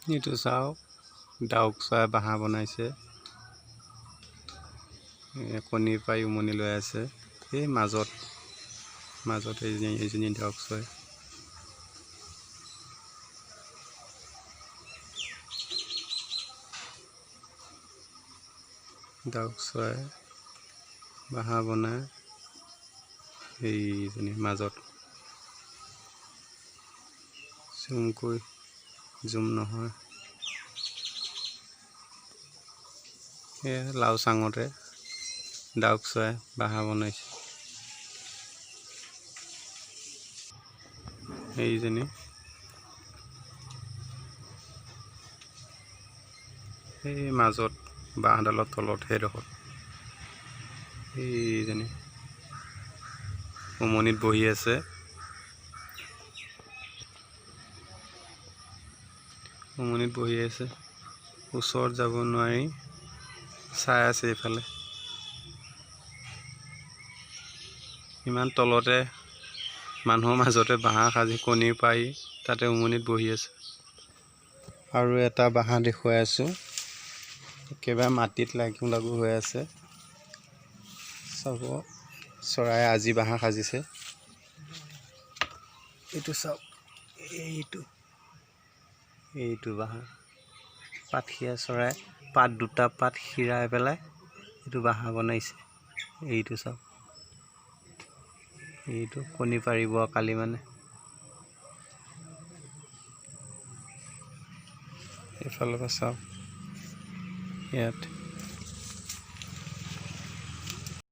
এইটো চাওক ডাউক চৰাই বাঁহ বনাইছে কণী পাৰি উমনি লৈ আছে এই মাজত এইজনী ডাউক চৰাই বাঁহ বনাই এইজনী মাজত জুম নহয় এয়া লাও চাঙতে ডাউক চৰাই বাঁহ বনাইছে এইজনী এই মাজত বাঁহডালৰ তলত সেইডোখৰত এইজনী উমনিত বহি আছে ওচৰত যাব নোৱাৰি চাই আছে এইফালে ইমান তলতে মানুহৰ মাজতে বাঁহ সাজি কণী পাৰি তাতে উমনিত বহি আছে আৰু এটা বাঁহ দেখুৱাই আছোঁ একেবাৰে মাটিত লাগু হৈ আছে চাব চৰাই আজি বাঁহ সাজিছে এইটো চাওক এইটো বাঁহ পাতখিৰা চৰাই দুটা পাত খীৰাই পেলাই এইটো বাঁহ বনাইছে এইটো চাওক এইটো কণী পাৰিব কালি মানে এইফালৰ পৰা চাওক ইয়াত